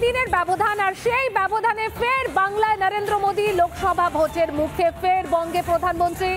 দিনের ব্যবধান, আর সেই ব্যবধানে ফের বাংলায় নরেন্দ্র মোদী লোকসভা ভোটের মুখে, ফের বঙ্গে প্রধানমন্ত্রী।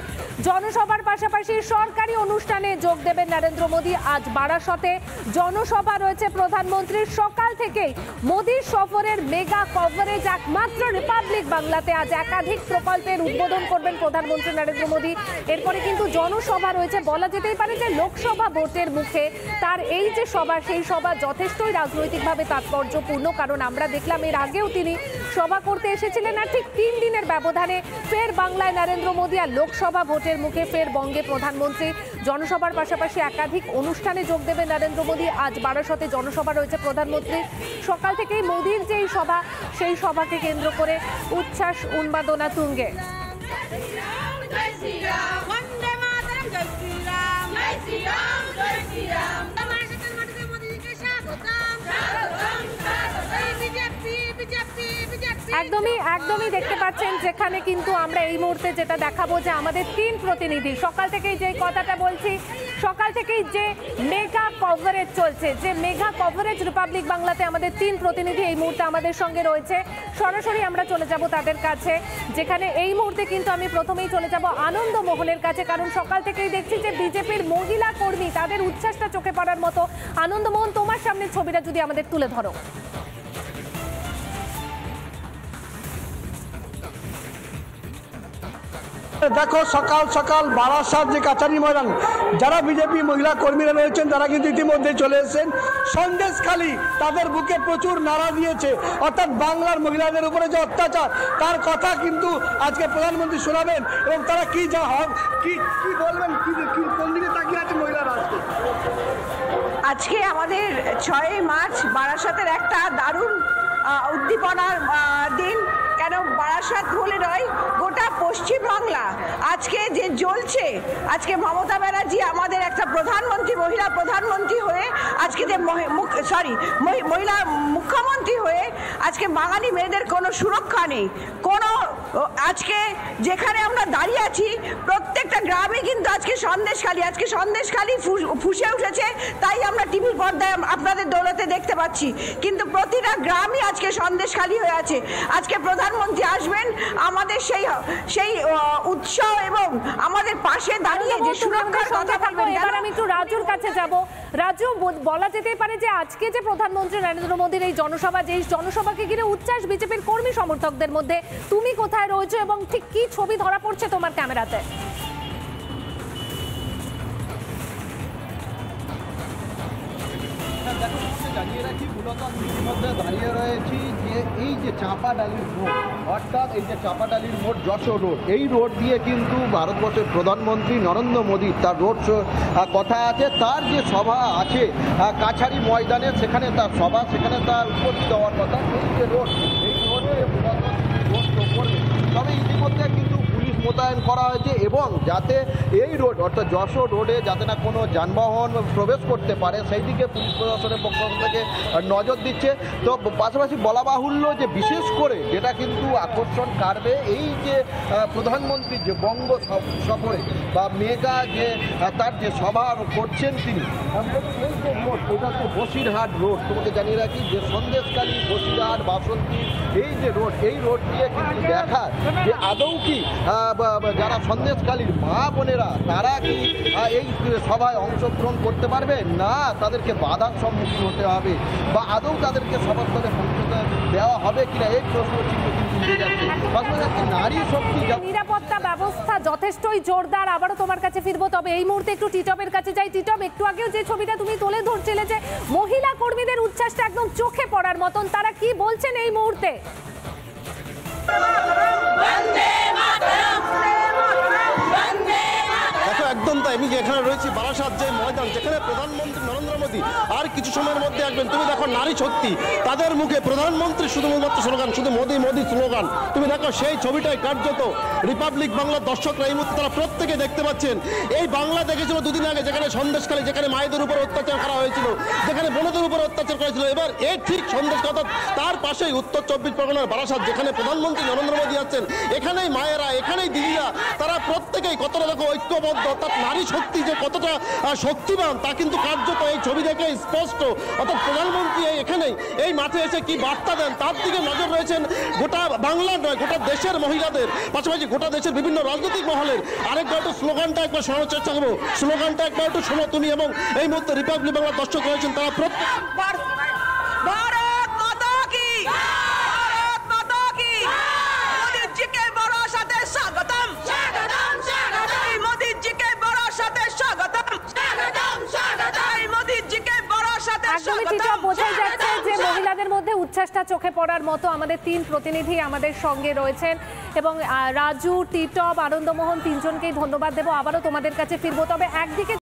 জনসভার পাশাপাশি সরকারি অনুষ্ঠানে যোগ দেবেন নরেন্দ্র মোদী। আজ বারাসতে জনসভা রয়েছে প্রধানমন্ত্রীর। সকাল থেকেই মোদীর সফরের মেগা কভারেজ একমাত্র রিপাবলিক বাংলাতে। আজ একাধিক প্রকল্পের উদ্বোধন করবেন প্রধানমন্ত্রী নরেন্দ্র মোদী। এরপরে কিন্তু জনসভা রয়েছে। বলা যেতেই পারে যে লোকসভা ভোটের মুখে তার এই যে সভা, সেই সভা যথেষ্টই রাজনৈতিকভাবে তাৎপর্যপূর্ণ। কারণ আমরা দেখলাম এর আগেও তিনি সভা করতে এসেছিলেন, আর ঠিক 3 দিনের ব্যবধানে ফের বাংলায় নরেন্দ্র মোদী। আর লোকসভা ভোটের মুখে ফের বঙ্গে প্রধানমন্ত্রী। জনসভার পাশাপাশি একাধিক অনুষ্ঠানে যোগ দেবেন নরেন্দ্র মোদী। আজ বারাসতে জনসভা রয়েছে প্রধানমন্ত্রী। সকাল থেকেই মোদীর যেই সভা, সেই সভাকে কেন্দ্র করে উচ্ছ্বাস উন্মাদনা তুঙ্গে। একদমই দেখতে পাচ্ছেন, যেখানে কিন্তু আমরা এই মুহূর্তে যেটা দেখাবো যে আমাদের 3 প্রতিনিধি সকাল থেকেই যে কথাটা বলছি, সকাল থেকেই যে মেগা কভারেজ চলছে, যে মেগা কভারেজ রিপাবলিক বাংলাতে আমাদের 3 প্রতিনিধি এই মুহূর্তে আমাদের সঙ্গে রয়েছে। সরাসরি আমরা চলে যাব তাদের কাছে, যেখানে এই মুহূর্তে কিন্তু আমি প্রথমেই চলে যাব আনন্দমোহনের কাছে। কারণ সকাল থেকেই দেখছি যে বিজেপির মহিলা কর্মী, তাদের উচ্ছ্বাসটা চোখে পড়ার মতো। আনন্দমোহন, তোমার সামনে ছবিটা যদি আমাদের তুলে ধরো। দেখো সকাল সকাল বারাসাত যে কাচারি ময়দান, যারা বিজেপি মহিলা কর্মীরা রয়েছেন তারা কিন্তু ইতিমধ্যে চলে এসেছেন। সন্দেশখালী তাদের বুকে প্রচুর নাড়া দিয়েছে, অর্থাৎ বাংলার মহিলাদের উপরে যে অত্যাচার তার কথা কিন্তু আজকে প্রধানমন্ত্রী শোনাবেন। এবং তারা কি যা কি বলবেন, কি কোন দিকে তাকিয়ে আছে মহিলারা আজকে? আজকে আমাদের 6 মার্চ বারাসাতের একটা দারুণ উদ্দীপনার দিন। কেন বারাসাত বলে নয়, গোটা পশ্চিমবাংলা আজকে যে জ্বলছে। আজকে মমতা ব্যানার্জি আমাদের একটা প্রধানমন্ত্রী, মহিলা প্রধানমন্ত্রী হয়ে, আজকে যে মহিলা মুখ্যমন্ত্রী হয়ে আজকে বাঙালি মেয়েদের কোনো সুরক্ষা নেই। কোনো আজকে যেখানে আমরা দাঁড়িয়ে আছি প্রত্যেকটা গ্রামে কিন্তু আজকে সন্দেশখালী ফুসে উঠেছে। তাই আমরা টিভির পর্দায় আপনাদের দৌলতে দেখতে পাচ্ছি, কিন্তু প্রতিটা গ্রামই আজকে সন্দেশখালী হয়ে আছে। আজকে প্রধানমন্ত্রী আসবেন, আমাদের সেই উৎসাহ এবং আমাদের পাশে দাঁড়িয়ে যে সুরক্ষার কথা বলবেন। এবার আমি একটু রাজুর কাছে যাব। রাজু, বলা যেতেই পারে যে আজকে যে প্রধানমন্ত্রী নরেন্দ্র মোদীর এই জনসভা, যে জনসভাকে ঘিরে উচ্ছ্বাস বিজেপির কর্মী সমর্থকদের মধ্যে, তুমি কোথায় রয়েছো এবং ঠিক কি ছবি ধরা পড়ছে তোমার ক্যামেরাতে? জানিয়ে রাখি, মূলত ইতিমধ্যে দাঁড়িয়ে রয়েছি যে এই যে চাঁপাডালির মোড়, অর্থাৎ এই যে চাঁপাডালির মোড় যশোর রোড, এই রোড দিয়ে কিন্তু ভারতবর্ষের প্রধানমন্ত্রী নরেন্দ্র মোদী তার রোড কথা আছে। তার যে সভা আছে কাছারি ময়দানে, সেখানে তার সভা, সেখানে তার উপস্থিত হওয়ার কথা। এই যে রোড, এই রোডে প্রধানমন্ত্রী রোড করবে। তবে ইতিমধ্যে কিন্তু পুলিশ মোতায়েন করা হয়েছে, এবং যাতে এই রোড অর্থাৎ যশোর রোডে যাতে না কোনো যানবাহন প্রবেশ করতে পারে, সেই দিকে পুলিশ প্রশাসনের পক্ষ থেকে নজর দিচ্ছে। তো পাশাপাশি বলা বাহুল্য যে বিশেষ করে যেটা কিন্তু আকর্ষণ কাড়বে, এই যে প্রধানমন্ত্রী যে বঙ্গ সফরে বা মেগা যে তার যে সভা করছেন তিনি, এই যে রোড, ওটা হচ্ছে বসিরহাট রোড। তোমাকে জানিয়ে রাখি যে সন্দেশখালী, বসিরহাট, বাসন্তী, এই যে রোড, এই রোড দিয়ে কিন্তু দেখা যে আদৌ কি যারা সন্দেশখালীর মা বোনেরা তারা কি এই সভায় অংশগ্রহণ করতে পারবে, না তাদেরকে বাধার সম্মুখীন হতে হবে, বা আদৌ তাদেরকে সভাস্থলে পৌঁছতে দেওয়া হবে কিনা, এই প্রশ্ন চিহ্ন কিন্তু উঠে যাচ্ছে। পাশাপাশি নারী শক্তি, নিরাপত্তা ব্যবস্থা যথেষ্টই জোরদার। আবারও তোমার কাছে ফিরবো, তবে এই মুহূর্তে একটু টিটপের কাছে যাই। টিটপ, একটু আগেও যে ছবিটা তুমি তুলে ধরছিলে যে মহিলা কর্মীদের উচ্ছ্বাসটা একদম চোখে পড়ার মতন, তারা কি বলছেন এই মুহূর্তে? দেখো একদম তাই। আমি যেখানে রয়েছি বারাসাত যে ময়দান, যেখানে প্রধানমন্ত্রী নরেন্দ্র মোদী আর কিছু সময়ের মধ্যে আসবেন। তুমি দেখো নারী শক্তি, তাদের মুখে প্রধানমন্ত্রী শুধুমাত্র স্লোগান, শুধু মোদী মোদী স্লোগান। তুমি দেখো সেই ছবিটাই কার্যত রিপাবলিক বাংলার দর্শকরা এই মুহূর্তে তারা প্রত্যেকে দেখতে পাচ্ছেন। এই বাংলা দেখেছিল দুদিন আগে, যেখানে সন্দেশখালী, যেখানে মায়েদের উপর অত্যাচার করা হয়েছিল, যেখানে বোনদের উপর অত্যাচার করেছিল। এবার এই ঠিক সন্দেশখালী, তার পাশেই উত্তর 24 পরগনার বারাসাত, যেখানে প্রধানমন্ত্রী নরেন্দ্র মোদী আছেন। এখানেই মায়েরা, এখানেই দিদিরা, তারা প্রত্যেকেই কতটা দেখো ঐক্যবদ্ধ, অর্থাৎ নারী নারী শক্তি যে কতটা শক্তিবান তা কিন্তু কার্যত এই ছবি দেখে স্পষ্ট। অর্থাৎ প্রধানমন্ত্রী এখানেই এই মাঠে এসে কি বার্তা দেন তার দিকে নজর রয়েছেন গোটা বাংলার নয় গোটা দেশের মহিলাদের, পাশাপাশি গোটা দেশের বিভিন্ন রাজনৈতিক মহলের। আরেকবার একটু স্লোগানটা একবার শোনানোর চেষ্টা করবো, স্লোগানটা একবার একটু শোনো তুমি। এবং এই মুহূর্তে রিপাবলিক বাংলার দর্শক রয়েছেন, তারা প্রত্যেক भारत माता की, भारत माता की, मोदी जी के भरोसाते स्वागतम, स्वागतम, स्वागतम, मोदी जी के भरोसाते स्वागतम, स्वागतम, स्वागतम, मोदी जी के भरोसाते একদমই ঠিক, स्वागतम। বোঝাই যাচ্ছে যে মহিলাদের মধ্যে উচ্ছ্বাসটা চোখে পড়ার মতো। আমাদের তিন প্রতিনিধি আমাদের সঙ্গে রয়েছেন এবং রাজু, টিটপ, আনন্দমোহন তিনজনকেই ধন্যবাদ দেবো। আবারও তোমাদের কাছে ফিরবো। তবে একদিকে